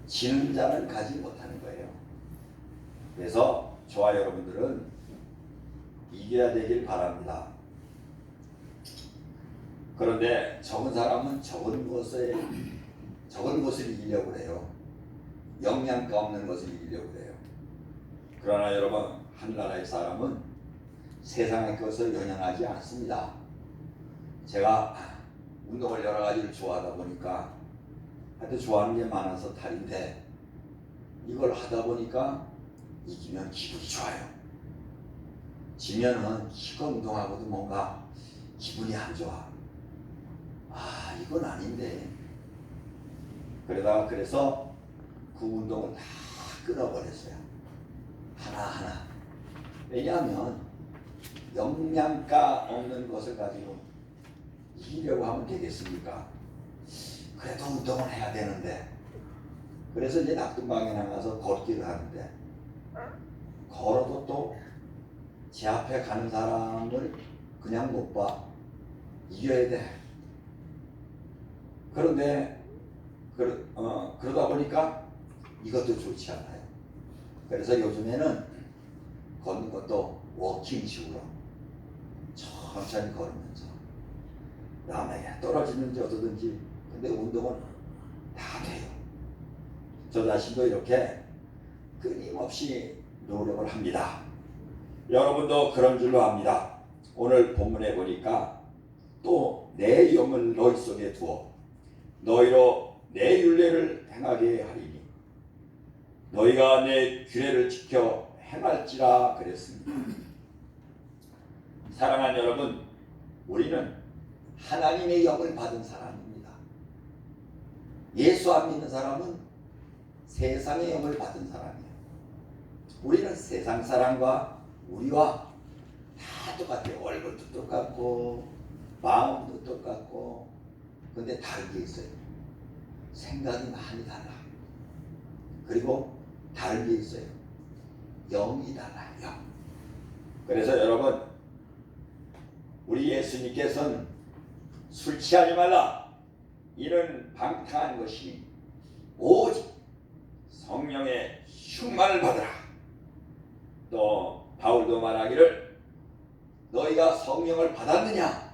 지는 자는 가지 못하는 거예요. 그래서 저와 여러분들은 이겨야 되길 바랍니다. 그런데 적은 사람은 적은 것을 이기려고 해요. 영양가 없는 것을 이기려고 해요. 그러나 여러분, 한나라의 사람은 세상의 것을 연연하지 않습니다. 제가 운동을 여러 가지를 좋아하다 보니까 하여튼 좋아하는 게 많아서 탈인데, 이걸 하다 보니까 이기면 기분이 좋아요. 지면은 기껏 운동하고도 뭔가 기분이 안 좋아. 이건 아닌데. 그래서 그 운동을 다 끊어버렸어요. 하나하나. 왜냐하면 영양가 없는 것을 가지고 이기려고 하면 되겠습니까? 그래도 운동을 해야 되는데. 그래서 이제 낙동강에 나가서 걷기를 하는데, 걸어도 또 제 앞에 가는 사람을 그냥 못 봐. 이겨야 돼. 그런데 그러다 보니까 이것도 좋지 않아요. 그래서 요즘에는 걷는 것도 워킹식으로 천천히 걸으면서 남에게 떨어지는지 어떠든지, 근데 운동은 다 돼요. 저 자신도 이렇게 끊임없이 노력을 합니다. 여러분도 그런 줄로 압니다. 오늘 본문에 보니까 또 내 영을 너희 속에 두어 너희로 내 율례를 행하게 하리니 너희가 내 규례를 지켜 행할지라 그랬습니다. 사랑하는 여러분, 우리는 하나님의 영을 받은 사람입니다. 예수 안 믿는 사람은 세상의 영을 받은 사람이에요. 우리는 세상 사람과 우리와 다 똑같아요. 얼굴도 똑같고 마음도 똑같고, 근데 다른 게 있어요. 생각이 많이 달라. 그리고 다른 게 있어요. 영이 달라요. 영. 그래서 여러분, 우리 예수님께서는 술 취하지 말라, 이는 방탕한 것이 오직 성령의 충만을 받으라. 또 바울도 말하기를 너희가 성령을 받았느냐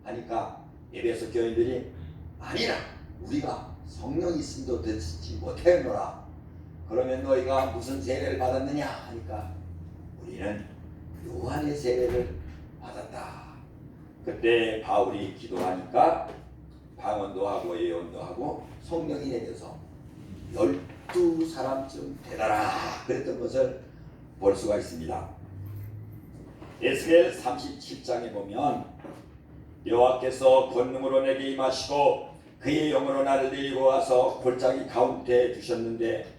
하니까 에베소 교인들이 아니라 우리가 성령이 있음도 듣지 못했노라. 그러면 너희가 무슨 세례를 받았느냐 하니까 우리는 요한의 세례를 받았다. 그때 바울이 기도하니까 방언도 하고 예언도 하고 성령이 내려서 12사람쯤 되더라 그랬던 것을 볼 수가 있습니다. 에스겔 37장에 보면 여호와께서 권능으로 내게 임하시고 그의 영으로 나를 데리고 와서 골짜기 가운데 두셨는데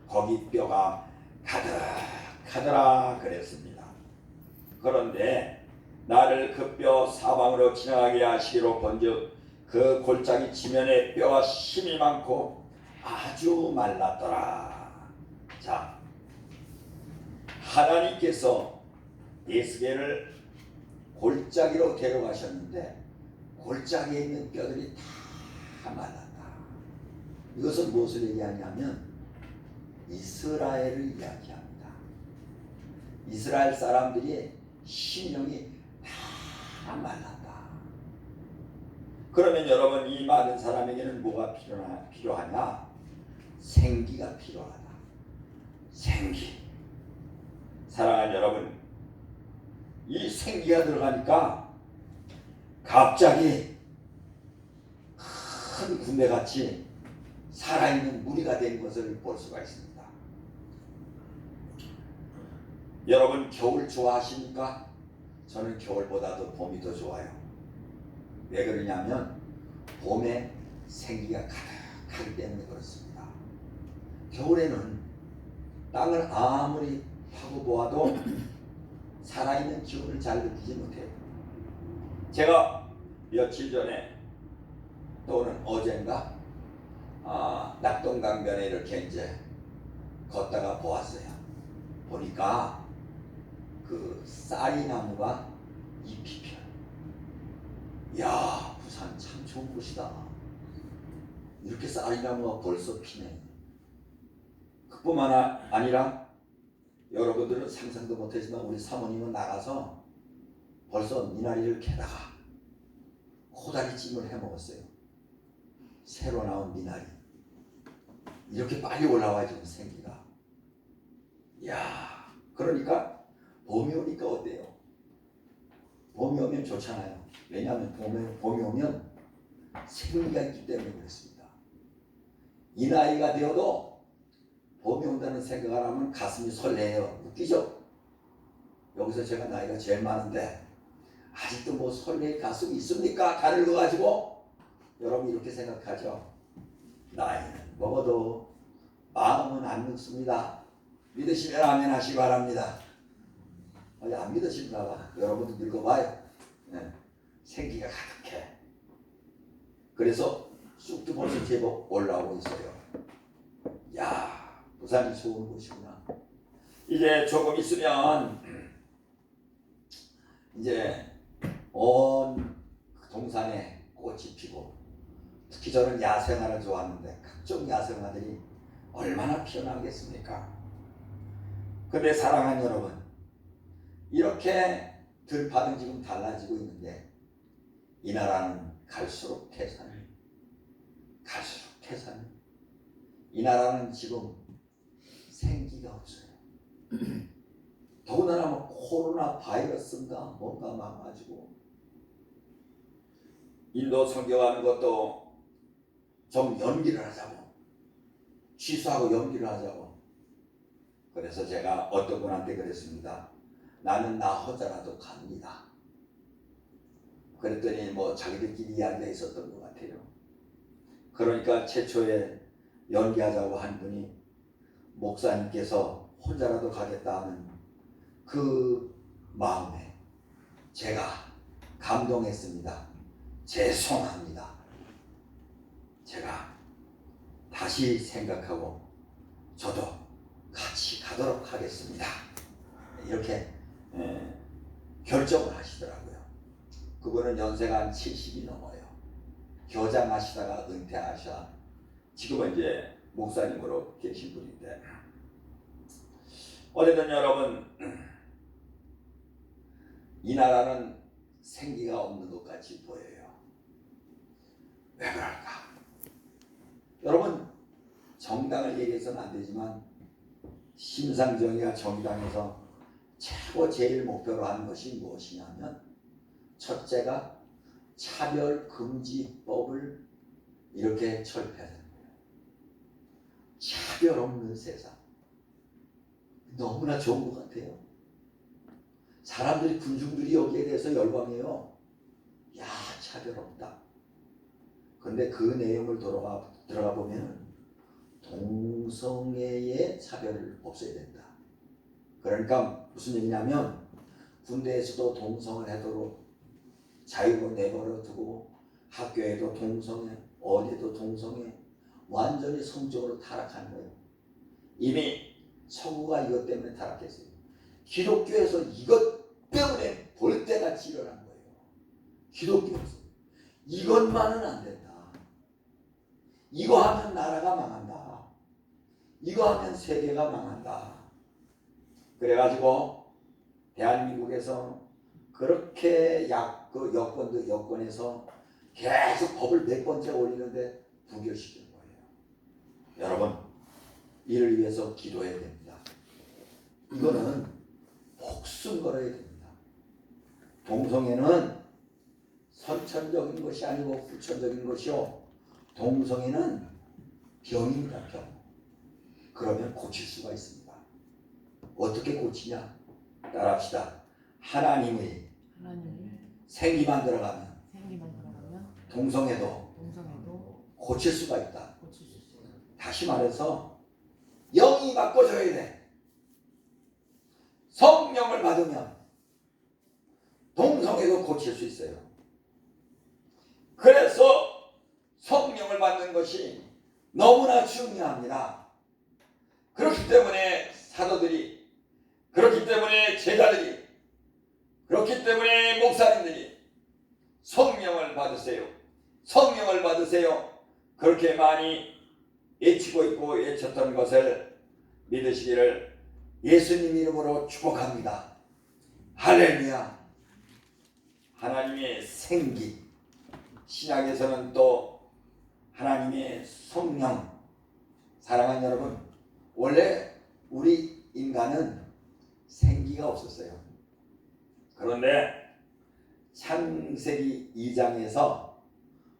거기 뼈가 가득하더라 그랬습니다. 그런데 나를 그 뼈 사방으로 지나가게 하시기로 본즉 그 골짜기 지면에 뼈가 힘이 많고 아주 말랐더라. 자, 하나님께서 에스겔을 골짜기로 데려가셨는데 골짜기에 있는 뼈들이 다 말랐다. 이것은 무엇을 얘기하냐면 이스라엘을 이야기합니다. 이스라엘 사람들이 심령이 다 말랐다. 그러면 여러분, 이 많은 사람에게는 뭐가 필요하냐? 생기가 필요하다. 생기. 사랑하는 여러분, 이 생기가 들어가니까 갑자기 큰 군대같이 살아있는 무리가 된 것을 볼 수가 있습니다. 여러분, 겨울 좋아하십니까? 저는 겨울보다도 봄이 더 좋아요. 왜 그러냐면 봄에 생기가 가득하기 때문에 그렇습니다. 겨울에는 땅을 아무리 파고 보아도 살아있는 기운을 잘 느끼지 못해요. 제가 며칠 전에 또는 어젠가 낙동강변에 이렇게 이제 걷다가 보았어요. 보니까 그 쌀이나무가 잎이 펴요. 야, 부산 참 좋은 곳이다. 이렇게 쌀이나무가 벌써 피네. 그뿐만 아니라 여러분들은 상상도 못했지만 우리 사모님은 나가서 벌써 미나리를 캐다가 코다리찜을 해먹었어요. 새로 나온 미나리. 이렇게 빨리 올라와요 지금 생기가. 이야, 그러니까 봄이 오니까 어때요? 봄이 오면 좋잖아요. 왜냐하면 봄이 오면 생기가 있기 때문에 그렇습니다. 이 나이가 되어도 봄이 온다는 생각을 하면 가슴이 설레요. 웃기죠? 여기서 제가 나이가 제일 많은데 아직도 뭐 설레일 가슴이 있습니까? 가를 넣어가지고 여러분 이렇게 생각하죠. 나이는 먹어도 마음은 안 늙습니다. 믿으시면 아멘 하시기 바랍니다. 안 믿으신가 봐. 여러분도 늙어봐요. 네. 생기가 가득해. 그래서 쑥도 벌써 제법 올라오고 있어요. 야, 부산이 좋은 곳이구나. 이제 조금 있으면 이제 온 동산에 꽃이 피고, 특히 저는 야생화를 좋아하는데 각종 야생화들이 얼마나 피어나겠습니까? 근데 사랑하는 여러분, 이렇게 들판은 지금 달라지고 있는데 이 나라는 갈수록 태산을, 이 나라는 지금 생기가 없어요. 더군다나 뭐 코로나 바이러스인가 뭔가 막아가지고 인도 선교하는 것도 좀 연기를 하자고, 취소하고 연기를 하자고. 그래서 제가 어떤 분한테 그랬습니다. 나는 나 혼자라도 갑니다. 그랬더니 뭐 자기들끼리 이야기가 있었던 것 같아요. 그러니까 최초에 연기하자고 한 분이 목사님께서 혼자라도 가겠다 하는 그 마음에 제가 감동했습니다. 죄송합니다. 제가 다시 생각하고 저도 같이 가도록 하겠습니다. 이렇게 결정을 하시더라고요. 그분은 연세가 한 70이 넘어요. 교장하시다가 은퇴하셔 지금은 이제 목사님으로 계신 분인데, 어쨌든 여러분, 이 나라는 생기가 없는 것 같이 보여요. 왜 그럴까? 여러분, 정당을 얘기해서는 안 되지만 심상정의가 정당에서 최고 제일 목표로 하는 것이 무엇이냐면, 첫째가 차별금지법을 이렇게 철폐하는 거예요. 차별 없는 세상. 너무나 좋은 것 같아요. 사람들이, 군중들이 여기에 대해서 열광해요. 야, 차별 없다. 그런데 그 내용을 들어가 보면 동성애의 차별을 없애야 된다. 그러니까 무슨 얘기냐면, 군대에서도 동성을 하도록 자유로 내버려 두고, 학교에도 동성애, 어디에도 동성애, 완전히 성적으로 타락한 거예요. 이미 서구가 이것 때문에 타락했어요. 기독교에서 이것 때문에 볼때같이 일어난 거예요. 기독교에서 이것만은 안 된다. 이거 하면 나라가 망한다. 이거 하면 세계가 망한다. 그래가지고 대한민국에서 그렇게 여권에서 계속 법을 몇 번째 올리는데 부결시킨 거예요. 여러분, 이를 위해서 기도해야 됩니다. 이거는 목숨 걸어야 됩니다. 동성애는 선천적인 것이 아니고 후천적인 것이요, 동성애는 병입니다. 병. 그러면 고칠 수가 있습니다. 어떻게 고치냐? 따라합시다. 하나님의 생기만 들어가면 동성애도 고칠 수가 있다. 다시 말해서 영이 바꿔줘야 돼. 성령을 받으면 동성애도 고칠 수 있어요. 그래서 성령을 받는 것이 너무나 중요합니다. 그렇기 때문에 사도들이, 그렇기 때문에 제자들이, 그렇기 때문에 목사님들이 성령을 받으세요. 성령을 받으세요. 그렇게 많이 외치고 있고 외쳤던 것을 믿으시기를 예수님 이름으로 축복합니다. 할렐루야. 하나님의 생기, 신약에서는 또 하나님의 성령. 사랑하는 여러분, 원래 우리 인간은 생기가 없었어요. 그런데 창세기 2장에서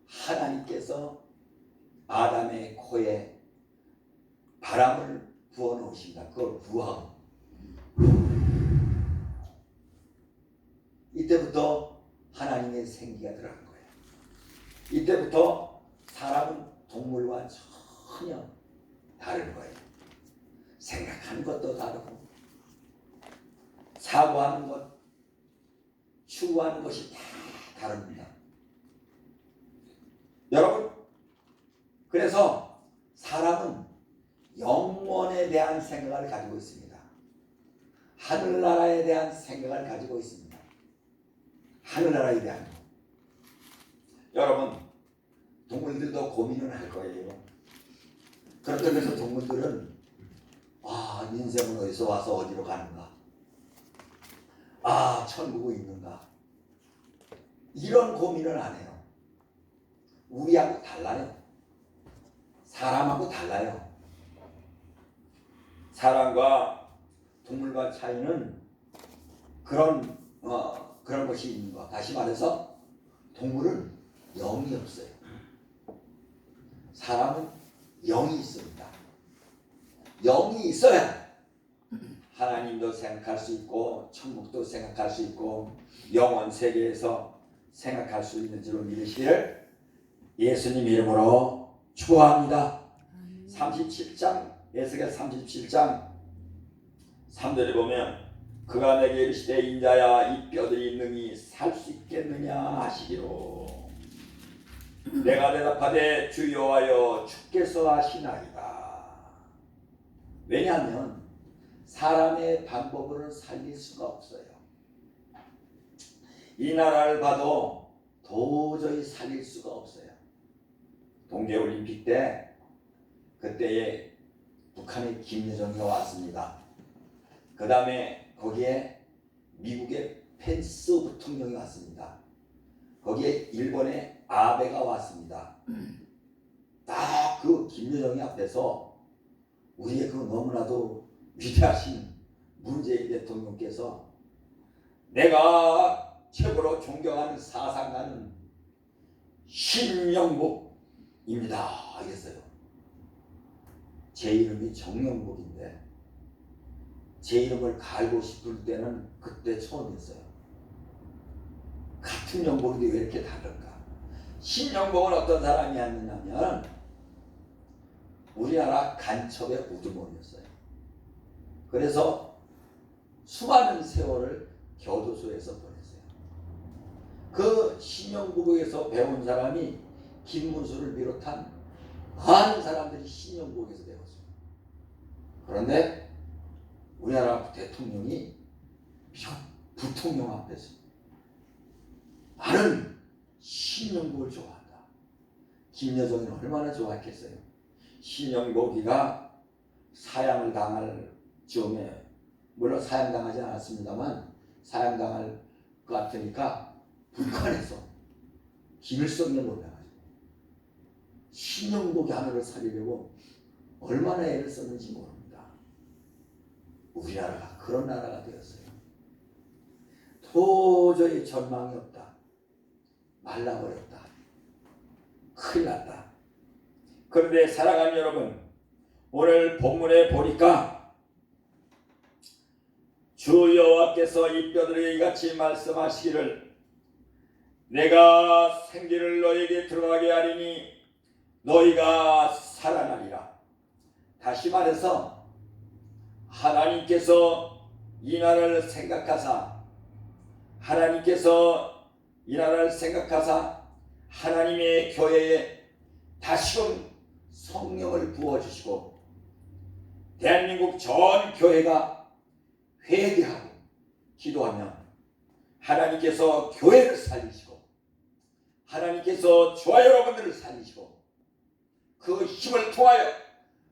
하나님께서 아담의 코에 바람을 부어 놓으십니다. 그걸 부하음. 이때부터 하나님의 생기가 들어간 거예요. 이때부터 사람은 동물과 전혀 다른 거예요. 생각하는 것도 다르고 사고하는 것, 추구하는 것이 다 다릅니다. 여러분, 그래서 사람은 영원에 대한 생각을 가지고 있습니다. 하늘나라에 대한 생각을 가지고 있습니다. 하늘나라에 대한 것. 여러분, 동물들도 고민을 할 거예요. 그렇다고 해서 동물들은 인생은 어디서 와서 어디로 가는가? 천국이 있는가? 이런 고민을 안 해요. 우리하고 달라요. 사람하고 달라요. 사람과 동물과 차이는 그런 것이 있는 거. 다시 말해서 동물은 영이 없어요. 사람은 영이 있습니다. 영이 있어야 하나님도 생각할 수 있고 천국도 생각할 수 있고 영원 세계에서 생각할 수 있는 줄로 믿으시기를 예수님 이름으로 축복합니다. 37장 에스겔 37장 3절에 보면 그가 내게 이르시되 인자야 이 뼈들이 능히 살 수 있겠느냐 하시기로 내가 대답하되 주 여호와여 주께서 하시나이다. 왜냐하면 사람의 방법으로는 살릴 수가 없어요. 이 나라를 봐도 도저히 살릴 수가 없어요. 동계올림픽 때 그때에 북한의 김여정이 왔습니다. 그 다음에 거기에 미국의 펜스 부통령이 왔습니다. 거기에 일본의 아베가 왔습니다. 딱 그 김여정이 앞에서 우리의 그 너무나도 위대하신 문재인 대통령께서 내가 최고로 존경하는 사상가는 신영복입니다 이랬어요. 제 이름이 정영복인데 제 이름을 갈고 싶을 때는 그때 처음이었어요. 같은 영복인데 왜 이렇게 다른가? 신영복은 어떤 사람이었냐면 우리나라 간첩의 우두머리였어요. 그래서 수많은 세월을 교도소에서 보냈어요. 그 신영복에서 배운 사람이 김문수를 비롯한 많은 사람들이 신영복에서 배웠어요. 그런데 우리나라 대통령이 미국 부통령 앞에서 나는 신영복을 좋아한다. 김여정은 얼마나 좋아했겠어요. 신영복이가 사형을 당할 즈음에 물론 사형당하지 않았습니다만 사형당할 것 같으니까 북한에서 김일성을 몰라가지고 신영복이 하늘을 살리려고 얼마나 애를 썼는지 모릅니다. 우리나라가 그런 나라가 되었어요. 도저히 전망이 없다. 말라버렸다. 큰일 났다. 그런데 사랑하는 여러분, 오늘 본문에 보니까 주 여호와께서 이 뼈들에게 이같이 말씀하시기를 내가 생기를 너에게 들어가게 하리니 너희가 살아나리라. 다시 말해서 하나님께서 이 나라를 생각하사 하나님의 교회에 다시금 성령을 부어주시고 대한민국 전 교회가 회개하고 기도하면 하나님께서 교회를 살리시고 하나님께서 저와 여러분들을 살리시고 그 힘을 통하여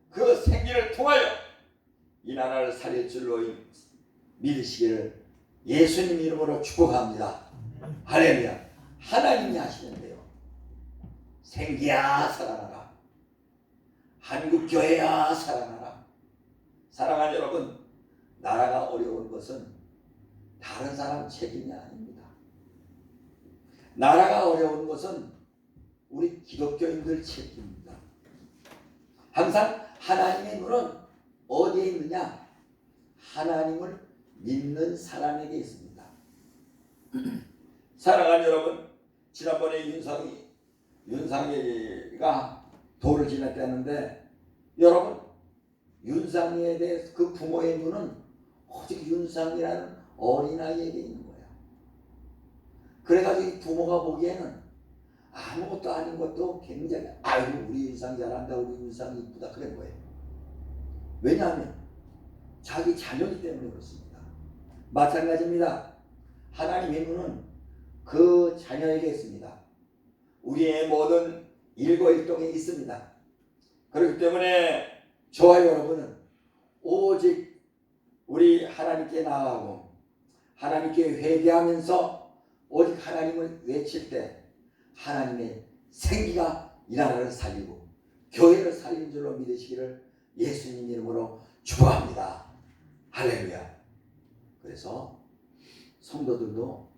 그 생기를 통하여 이 나라를 살릴 줄로 믿으시기를 예수님 이름으로 축복합니다. 할렐루야. 하나님이 하시는데요. 생기야 살아나라. 한국교회야 살아나라. 사랑하는 여러분, 나라가 어려운 것은 다른 사람 책임이 아닙니다. 나라가 어려운 것은 우리 기독교인들 책임입니다. 항상 하나님의 눈은 어디에 있느냐? 하나님을 믿는 사람에게 있습니다. 사랑하는 여러분, 지난번에 윤상이가 도를 지냈다는데, 여러분, 윤상이에 대해서 그 부모의 눈은 오직 윤상이라는 어린아이에게 있는 거예요. 그래가지고 이 부모가 보기에는 아무것도 아닌 것도 굉장히, 아이고 우리 윤상이 잘한다, 우리 윤상이 이쁘다, 그런 거예요. 왜냐하면 자기 자녀이기 때문에 그렇습니다. 마찬가지입니다. 하나님의 눈은 그 자녀에게 있습니다. 우리의 모든 일거일동에 있습니다. 그렇기 때문에 저와 여러분은 오직 우리 하나님께 나아가고 하나님께 회개하면서 오직 하나님을 외칠 때 하나님의 생기가 이 나라를 살리고 교회를 살리는 줄로 믿으시기를 예수님 이름으로 축복합니다. 할렐루야. 그래서 성도들도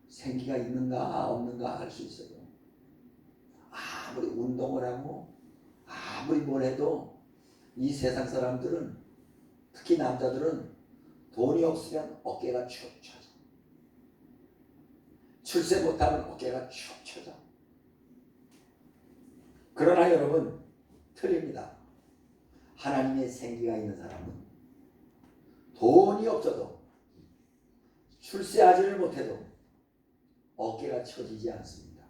생기가 있는가 없는가 알 수 있어요. 아무리 운동을 하고 아무리 뭘 해도 이 세상 사람들은, 특히 남자들은 돈이 없으면 어깨가 축 처져. 출세 못하면 어깨가 축 처져. 그러나 여러분, 틀립니다. 하나님의 생기가 있는 사람은 돈이 없어도 출세하지를 못해도 어깨가 처지지 않습니다.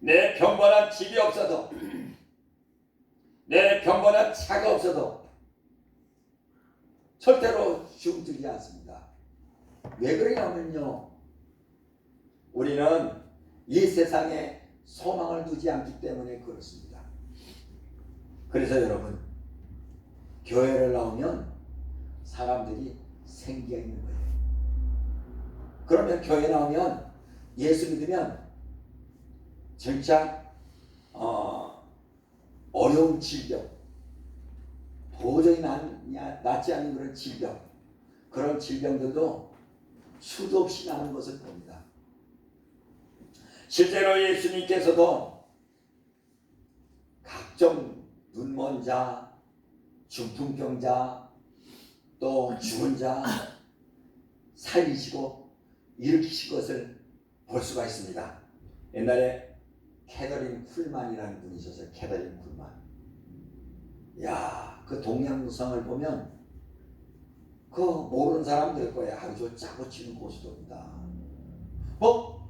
내 평범한 집이 없어도, 내 평범한 차가 없어도 절대로 줌들지 않습니다. 왜 그러냐면요, 우리는 이 세상에 소망을 두지 않기 때문에 그렇습니다. 그래서 여러분, 교회를 나오면 사람들이 생기가 있는 거예요. 그러면 교회 나오면, 예수 믿으면 진짜 어려운 질병, 도저히 낫지 않는 그런 질병, 그런 질병들도 수도 없이 나는 것을 봅니다. 실제로 예수님께서도 각종 눈먼 자, 중풍병자, 또 죽은 자 살리시고 일으키신 것을 볼 수가 있습니다. 옛날에 캐더린 쿨만이라는 분이 있었어요. 캐더린 쿨만. 야, 그 동양성을 보면 그 모르는 사람 될 거야. 아주 짜고 치는 고수도입니다.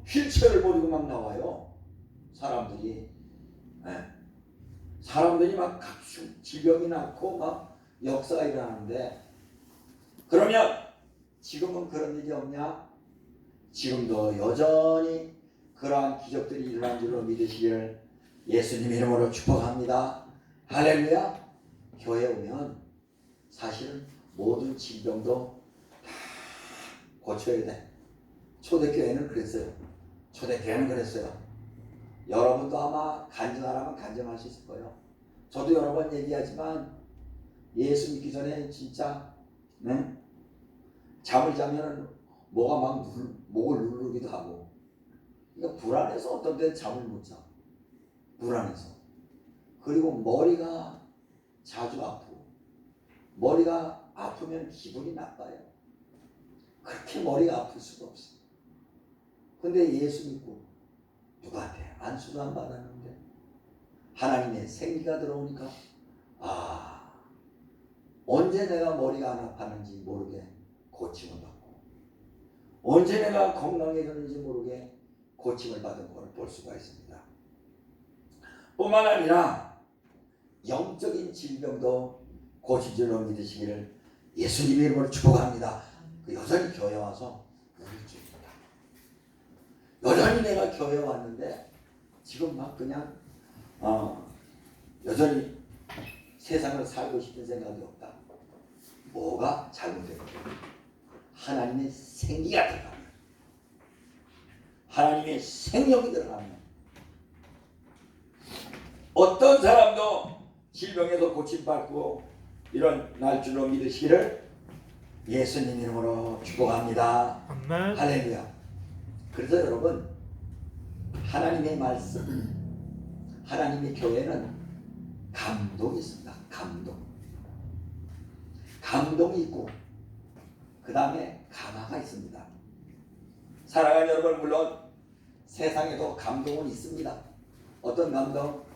휠체어를 버리고 막 나와요. 사람들이. 네. 사람들이 막 각종 질병이 낳고 막 역사가 일어나는데, 그러면 지금은 그런 일이 없냐? 지금도 여전히 그러한 기적들이 일어난 줄로 믿으시기를 예수님 이름으로 축복합니다. 할렐루야. 교회 오면 사실은 모든 질병도 다 고쳐야 돼. 초대교회는 그랬어요. 초대교회는 그랬어요. 여러분도 아마 간증하라면 간증할 수 있을 거예요. 저도 여러 번 얘기하지만 예수 믿기 전에 진짜 잠을 자면 뭐가 막 목을 누르기도 하고, 그러니까 불안해서 어떤 때는 잠을 못 자. 불안해서. 그리고 머리가 자주 아프고, 머리가 아프면 기분이 나빠요. 그렇게 머리가 아플 수가 없어요. 근데 예수 믿고 누구한테 안수도 안 받았는데 하나님의 생기가 들어오니까, 언제 내가 머리가 안 아팠는지 모르게 고침을 받고, 언제 내가 건강해졌는지 모르게 고침을 받은 것을 볼 수가 있습니다. 뿐만 아니라 영적인 질병도 고칠 줄로 믿으시기를 예수님의 이름으로 축복합니다. 여전히 교회 와서 우울증입니다. 여전히 내가 교회 왔는데 지금 막 그냥 여전히 세상을 살고 싶은 생각이 없다. 뭐가 잘못된 거예요? 하나님의 생기가 들어가면, 하나님의 생명이 들어가면 어떤 사람도 질병에서 고침받고 일어날 줄로 믿으시기를 예수님 이름으로 축복합니다. 아멘. 할렐루야. 그래서 여러분, 하나님의 말씀, 하나님의 교회는 감동이 있습니다. 감동이 있고 그 다음에 감화가 있습니다. 사랑하는 여러분, 물론 세상에도 감동은 있습니다. 어떤 감동?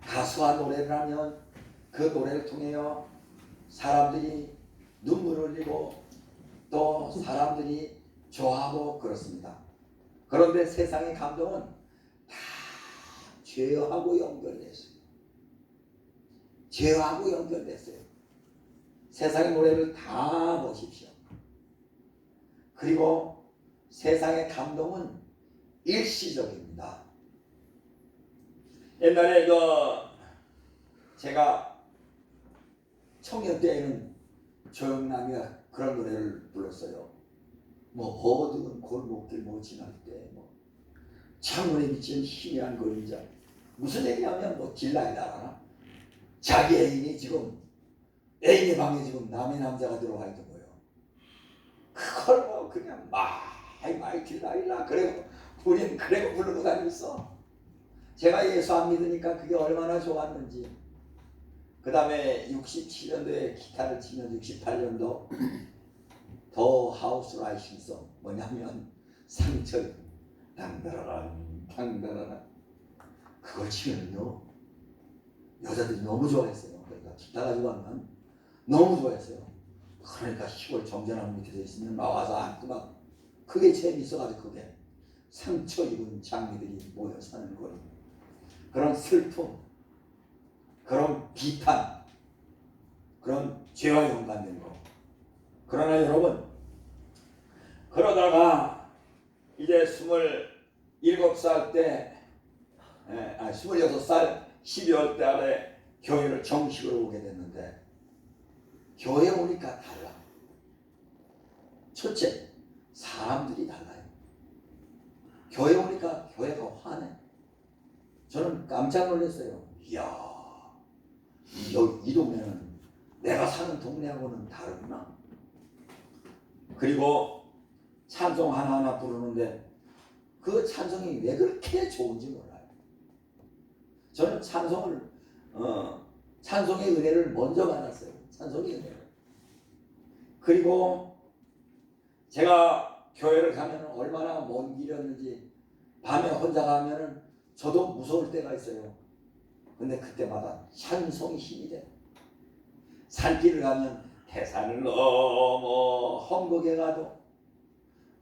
가수가 노래를 하면 그 노래를 통하여 사람들이 눈물을 흘리고 또 사람들이 좋아하고 그렇습니다. 그런데 세상의 감동은 다 죄하고 연결됐어요. 죄하고 연결됐어요. 세상의 노래를 다 보십시오. 그리고 세상의 감동은 일시적입니다. 옛날에 제가 청년 때에는 조영남이가 그런 노래를 불렀어요. 뭐 어두운 골목길 지날 때 창문에 비친 희미한 그림자. 무슨 얘기냐면 길라이다 알아? 자기 애인이 지금 애인의 방에 지금 남의 남자가 들어와 있는 거예요. 그걸 그냥 마이 길라이라 그래고 우리는 그래고 부르고 다녔어. 제가 예수 안 믿으니까 그게 얼마나 좋았는지. 그 다음에 67년도에 기타를 치면 68년도 더 하우스 라이싱송 뭐냐면 상철 당다라란 그걸 치면요 여자들이 너무 좋아했어요. 그러니까 기타 가지고 하면 너무 좋아했어요. 그러니까 시골 정전함 밑에 있으면 나와서 앉고 막 그게 재밌어가지고 그게 상처 입은 장미들이 모여 사는 거리. 그런 슬픔, 그런 비판, 그런 죄와 연관된 거. 그러나 여러분, 그러다가 이제 27살 때, 26살 12월 달에 교회를 정식으로 오게 됐는데 교회 오니까 달라. 첫째, 사람들이 달라요. 교회 오니까 교회가 화내. 저는 깜짝 놀랐어요. 이야, 이 동네는 내가 사는 동네하고는 다르구나. 그리고 찬송 하나하나 부르는데 그 찬송이 왜 그렇게 좋은지 몰라요. 저는 찬송의 은혜를 먼저 받았어요. 찬송의 은혜를. 그리고 제가 교회를 가면 얼마나 먼 길이었는지 밤에 혼자 가면은 저도 무서울 때가 있어요. 근데 그때마다 찬송이 힘이 돼요. 산길을 가면 태산을 넘어 헝곡에 가도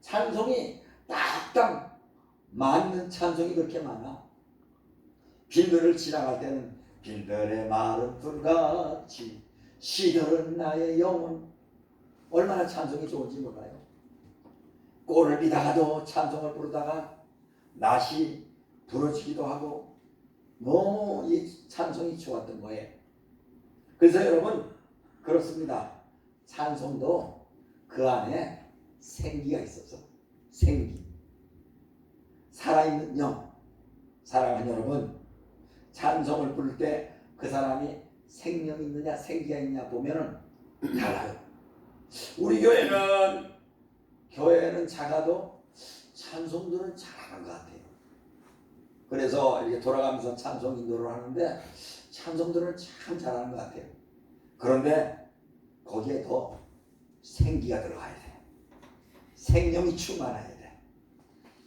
찬송이 딱딱 맞는 찬송이 그렇게 많아. 빌들을 지나갈 때는 빌들의 마른 불같이 시들은 나의 영혼. 얼마나 찬송이 좋은지 몰라요. 꼴을 비다가도 찬송을 부르다가 낯이 부러지기도 하고 너무 이 찬송이 좋았던 거예요. 그래서 여러분 그렇습니다. 찬송도 그 안에 생기가 있어서 생기, 살아있는 영. 사랑하는 여러분, 찬송을 부를 때 그 사람이 생명이 있느냐 생기가 있느냐 보면은 달라요. 우리 교회는 작아도 찬송들은 잘하는 것 같아요. 그래서 이렇게 돌아가면서 찬송 인도를 하는데 찬송들은 참 잘하는 것 같아요. 그런데 거기에 더 생기가 들어가야 돼요. 생명이 충만해야 돼.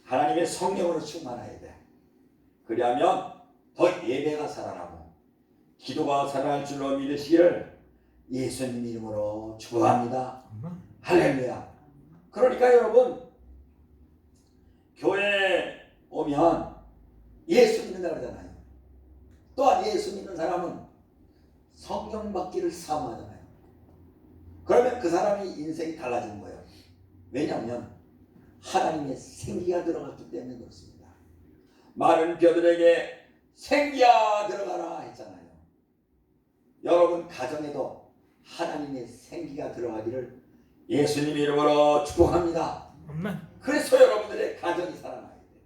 하나님의 성령으로 충만해야 돼. 그리하면 더 예배가 살아나고 기도가 살아날 줄로 믿으시기를 예수님 이름으로 축복합니다. 할렐루야. 그러니까 여러분 교회에 오면 예수 믿는다 그러잖아요. 또한 예수 믿는 사람은 성령 받기를 사모하잖아요. 그러면 그 사람이 인생이 달라지는 거예요. 왜냐하면 하나님의 생기가 들어갔기 때문에 그렇습니다. 마른 뼈들에게 생기야 들어가라 했잖아요. 여러분 가정에도 하나님의 생기가 들어가기를 예수님 이름으로 축복합니다. 아멘. 그래서 여러분들의 가정이 살아나야 돼요.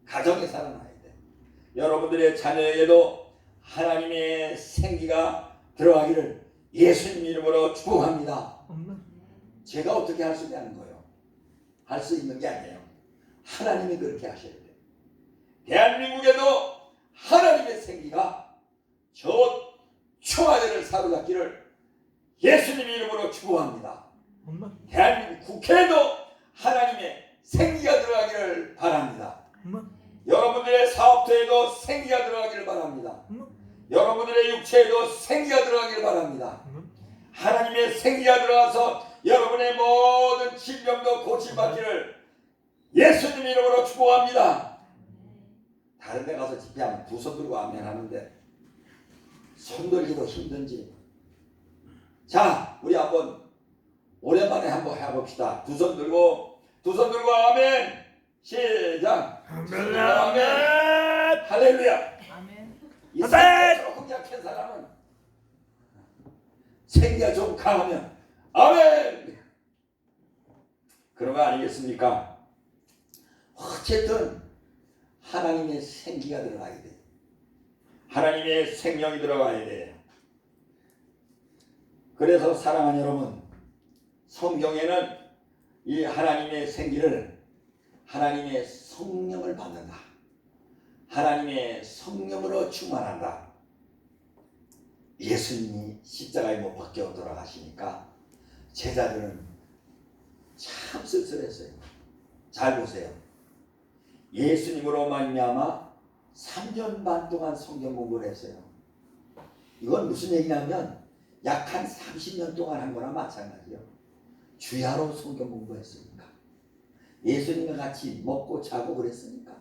가정이 살아나야 돼요. 여러분들의 자녀에게도 하나님의 생기가 들어가기를 예수님 이름으로 축복합니다. 아멘. 제가 어떻게 할 수 있냐는 거예요. 할 수 있는 게 아니에요. 하나님이 그렇게 하셔야 돼요. 대한민국에도 하나님의 생기가 저 청와대를 사로잡기를 예수님 이름으로 축복합니다. 아멘. 대한민국 국회에도 하나님의 생기가 들어가기를 바랍니다. 아멘. 여러분들의 사업터에도 생기가 들어가기를 바랍니다. 아멘. 여러분들의 육체에도 생기가 들어가기를 바랍니다. 아멘. 하나님의 생기가 들어가서 여러분의 모든 질병도 고침받기를 예수님 이름으로 축복합니다. 다른 데 가서 집회하면 두 손 들고 아멘 하는데 손 들기도 힘든지. 자, 우리 한번 오랜만에 한번 해봅시다. 두 손 들고 아멘. 시작. 아멘. 아멘. 할렐루야. 아멘. 이 아멘. 생기가 조금 약한 사람은 생기가 좀 강하면 아멘. 그런 거 아니겠습니까? 어쨌든 하나님의 생기가 들어가야 돼. 하나님의 생명이 들어가야 돼. 그래서 사랑하는 여러분, 성경에는 이 하나님의 생기를 하나님의 성령을 받는다. 하나님의 성령으로 충만한다. 예수님이 십자가에 못 박혀 돌아가시니까 제자들은 참 쓸쓸했어요. 잘 보세요. 예수님으로 말미암아 3년 반 동안 성경 공부를 했어요. 이건 무슨 얘기냐면 약 한 30년 동안 한 거나 마찬가지예요. 주야로 성경 공부했으니까. 예수님과 같이 먹고 자고 그랬으니까.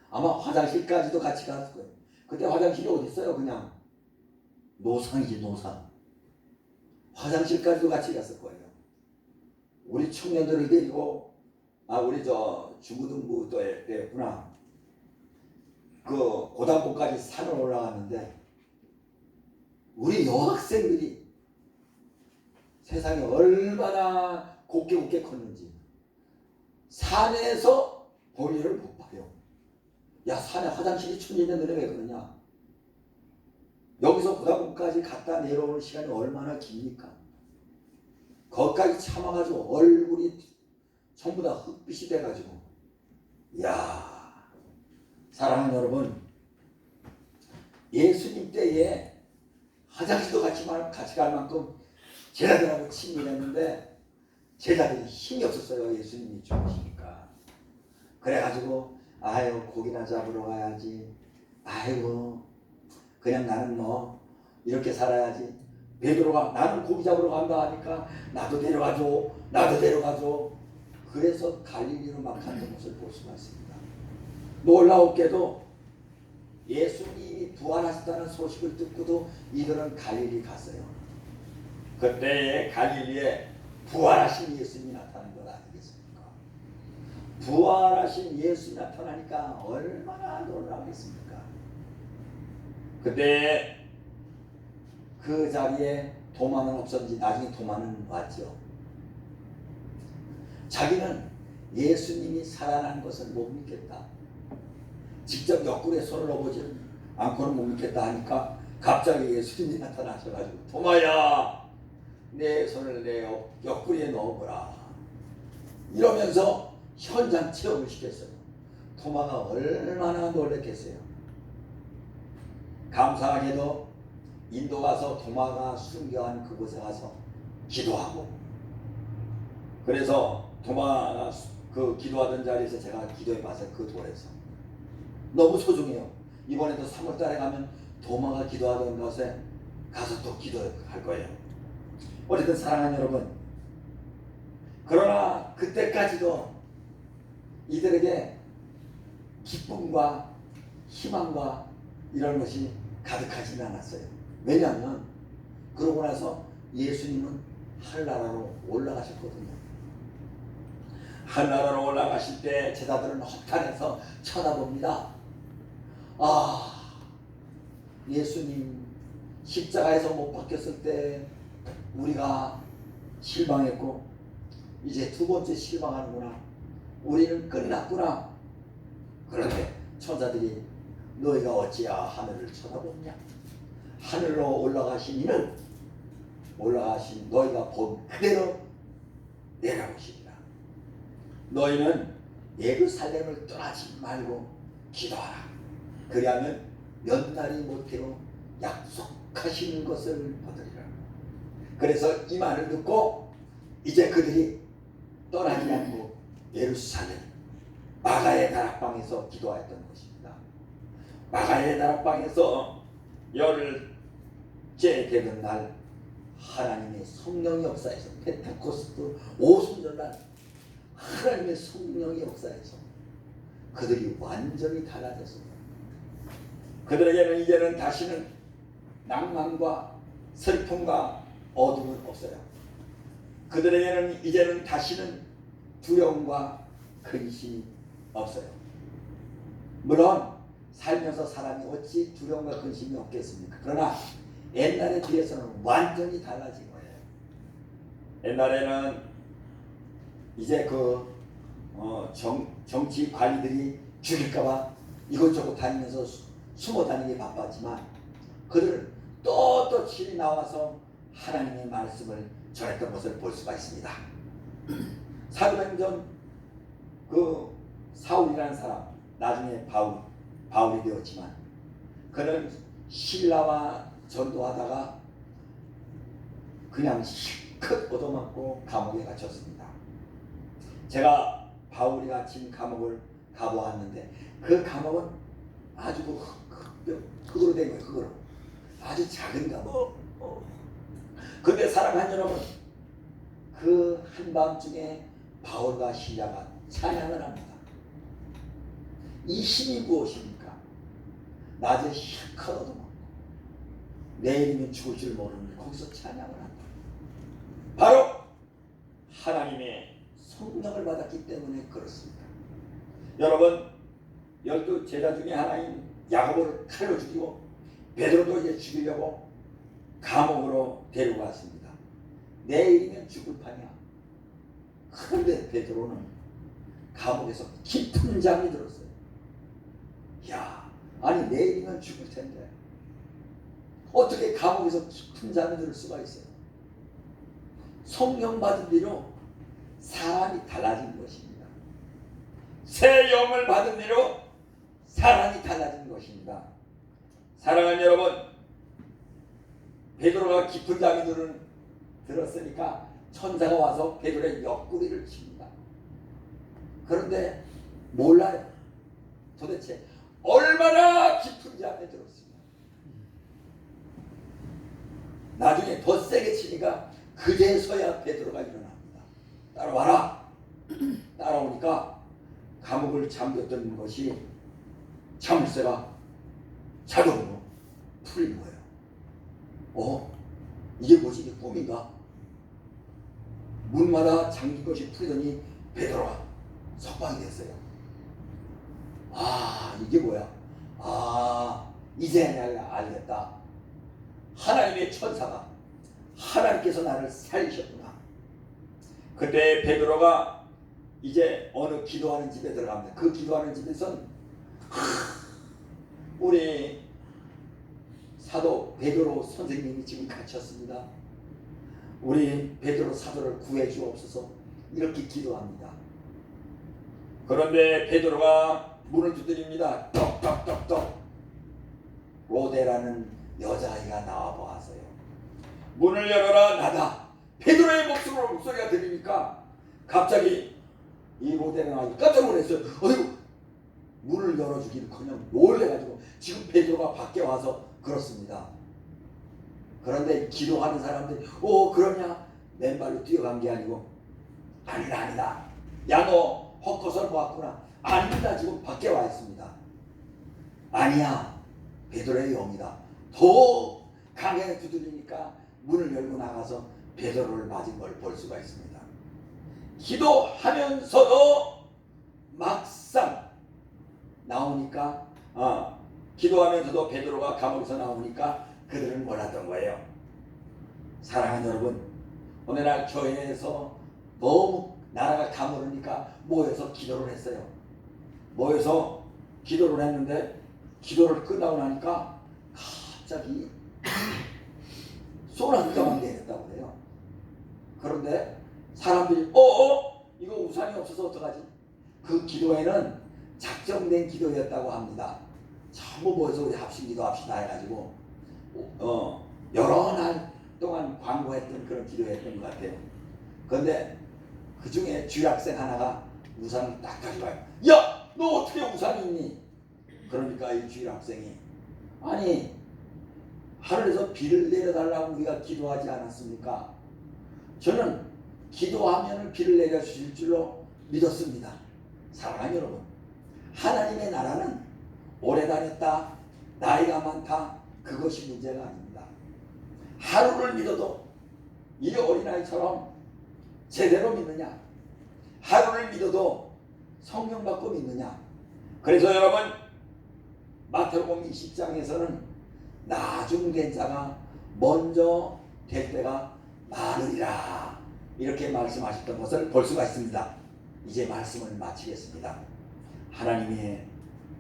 아마 화장실까지도 같이 갔을 거예요. 그때 화장실이 어디 있어요? 그냥 노상이지, 노상. 화장실까지도 같이 갔을 거예요. 우리 청년들을 데리고 우리 저 중고등부 때였구나. 그 고등부까지 산을 올라갔는데 우리 여학생들이 세상에 얼마나 곱게 컸는지 산에서 볼일을 못 봐요. 야, 산에 화장실이 천지인데 너네 왜 그러냐? 여기서 고등부까지 갔다 내려오는 시간이 얼마나 깁니까? 거기까지 참아가지고 얼굴이 전부 다 흑빛이 돼가지고, 이야, 사랑하는 여러분, 예수님 때에 화장실도 같이 갈 만큼 제자들하고 친밀했는데 제자들이 힘이 없었어요. 예수님이 죽으시니까. 그래가지고 아유, 고기나 잡으러 가야지. 아이고, 그냥 나는 뭐 이렇게 살아야지. 베드로가 나는 고기 잡으러 간다 하니까 나도 데려가줘. 그래서 갈릴리로 막 가는 것을 볼 수가 있습니다. 놀라웠게도 예수님이 부활하셨다는 소식을 듣고도 이들은 갈릴리 갔어요. 그때 갈릴리에 부활하신 예수님이 나타난 것 아니겠습니까? 부활하신 예수님이 나타나니까 얼마나 놀라겠습니까? 그때 그 자리에 도마는 없었는지 나중에 도마는 왔죠. 자기는 예수님이 살아난 것을 못 믿겠다. 직접 옆구리에 손을 넣어보지 않고는 못 믿겠다 하니까 갑자기 예수님이 나타나셔가지고 도마야, 내 손을 내 옆구리에 넣어보라. 이러면서 현장 체험을 시켰어요. 도마가 얼마나 놀랐겠어요. 감사하게도 인도 가서 도마가 순교한 그곳에 가서 기도하고, 그래서 도마가 그 기도하던 자리에서 제가 기도해 봤어요. 그 돌에서 너무 소중해요. 이번에도 3월달에 가면 도마가 기도하던 곳에 가서 또 기도할 거예요. 어쨌든 사랑하는 여러분, 그러나 그때까지도 이들에게 기쁨과 희망과 이런 것이 가득하지는 않았어요. 왜냐하면 그러고 나서 예수님은 하늘나라로 올라가셨거든요. 하늘나라로 올라가실 때 제자들은 허탄해서 쳐다봅니다. 예수님 십자가에서 못 박혔을 때 우리가 실망했고 이제 두 번째 실망하는구나. 우리는 끝났구나. 그런데 천사들이 너희가 어찌야 하늘을 쳐다보느냐. 하늘로 올라가신 이는 올라가신 너희가 본 그대로 내려오시리라. 너희는 예루살렘을 떠나지 말고 기도하라. 그리하면 몇 날이 못해로 약속하시는 것을 받으리라. 그래서 이 말을 듣고 이제 그들이 떠나지 않고 예루살렘 마가의 다락방에서 기도하였던 것입니다. 마가의 다락방에서 열흘째 되는 날 하나님의 성령의 역사에서 펜테코스트 오순절날 하나님의 성령의 역사에서 그들이 완전히 달라졌습니다. 그들에게는 이제는 다시는 낭만과 슬픔과 어둠은 없어요. 그들에게는 이제는 다시는 두려움과 근심이 없어요. 물론 살면서 사람이 어찌 두려움과 근심이 없겠습니까? 그러나 옛날에 비해서는 완전히 달라진 거예요. 옛날에는 이제 정치 관리들이 죽일까봐 이것저것 다니면서 숨어 다니기 바빴지만 그들은 떳떳이 나와서 하나님의 말씀을 전했던 것을 볼 수가 있습니다. 사도행전 사울이라는 사람 나중에 바울이 되었지만 그는 신라와 전도하다가 그냥 실컷 얻어맞고 감옥에 갇혔습니다. 제가 바울이 갇힌 감옥을 가보았는데 그 감옥은 아주 흙으로 된 거예요. 흙으로 아주 작은 감옥. 근데 사랑하는 여러분, 그 한밤중에 바울과 신라가 찬양을 합니다. 이 힘이 무엇입니까? 낮에 실컷 얻어먹고 내일이면 죽을 줄 모르는 거기서 찬양을 한다. 바로 하나님의 성령을 받았기 때문에 그렇습니다. 여러분, 12 제자 중에 하나인 야고보를 칼로 죽이고 베드로도 이제 죽이려고 감옥으로 데려갔습니다. 내일이면 죽을 판이야. 그런데 베드로는 감옥에서 깊은 잠이 들었어요. 야, 아니 내일이면 죽을 텐데 어떻게 감옥에서 깊은 잠이 들 수가 있어요? 성령 받은 뒤로 사람이 달라진 것입니다. 새 영을 받은 뒤로 사람이 달라진 것입니다. 사랑하는 여러분, 베드로가 깊은 잠이 들었으니까 천사가 와서 베드로의 옆구리를 칩니다. 그런데 몰라요. 도대체 얼마나 깊은 잠에 들었습니다. 나중에 더 세게 치니까 그제서야 베드로가 일어납니다. 따라와라. 따라오니까 감옥을 잠겼던 것이 자물쇠가 자동으로 풀린 거예요. 이게 뭐지? 이게 꿈인가? 문마다 잠긴 것이 풀리더니 베드로가 석방이 됐어요. 이게 뭐야? 이제 내가 알겠다. 하나님의 천사가 하나님께서 나를 살리셨구나. 그때 베드로가 이제 어느 기도하는 집에 들어갑니다. 그 기도하는 집에선 우리 사도 베드로 선생님이 지금 갇혔습니다. 우리 베드로 사도를 구해 주옵소서 이렇게 기도합니다. 그런데 베드로가 문을 두드립니다. 떡떡떡떡. 로데라는 여자아이가 나와 보았어요. 문을 열어라, 나다. 베드로의 목소리가 들리니까 갑자기 이 로데라는 아이 깜짝 놀랐어요. 어이구, 문을 열어주기는커녕 놀래가지고 지금 베드로가 밖에 와서 그렇습니다. 그런데 기도하는 사람들이 그러냐? 맨발로 뛰어간 게 아니고 아니다. 야, 너 헛것을 보았구나. 아닙니다. 지금 밖에 와 있습니다. 아니야. 베드로의 영이다. 더 강하게 두드리니까 문을 열고 나가서 베드로를 맞은 걸 볼 수가 있습니다. 기도하면서도 막상 나오니까 기도하면서도 베드로가 감옥에서 나오니까 그들은 몰랐던 거예요. 사랑하는 여러분, 어느 날 교회에서 너무 나라가 가물으니까 모여서 기도를 했어요. 모여서 기도를 했는데 기도를 끝나고 나니까 갑자기 소나기가 내렸다고 그래요. 그런데 사람들이 이거 우산이 없어서 어떡하지? 그 기도회는 작정된 기도였다고 합니다. 전부 모여서 우리 합심 기도합시다 해가지고 여러 날 동안 광고했던 그런 기도였던 것 같아요. 그런데 그 중에 주학생 하나가 우산을 딱 가져가요. 야! 너 어떻게 우산이 있니? 그러니까 이 주학생이 아니 하늘에서 비를 내려달라고 우리가 기도하지 않았습니까? 저는 기도하면 비를 내려주실 줄로 믿었습니다. 사랑하는 여러분, 하나님의 나라는 오래 다녔다, 나이가 많다, 그것이 문제가 아닙니다. 하루를 믿어도 이 어린아이처럼 제대로 믿느냐, 하루를 믿어도 성령 받고 믿느냐. 그래서 여러분, 마태복음 20장에서는 나중된 자가 먼저 될 때가 많으리라 이렇게 말씀하셨던 것을 볼 수가 있습니다. 이제 말씀을 마치겠습니다. 하나님의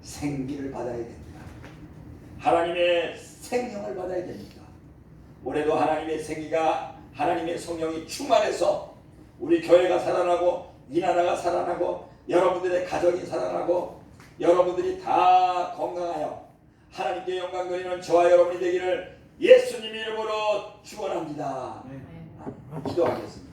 생기를 받아야 됩니다. 하나님의 생명을 받아야 됩니다. 올해도 하나님의 생기가, 하나님의 성령이 충만해서 우리 교회가 살아나고 이 나라가 살아나고 여러분들의 가정이 살아나고 여러분들이 다 건강하여 하나님께 영광 돌리는 저와 여러분이 되기를 예수님 이름으로 축원합니다. 기도하겠습니다.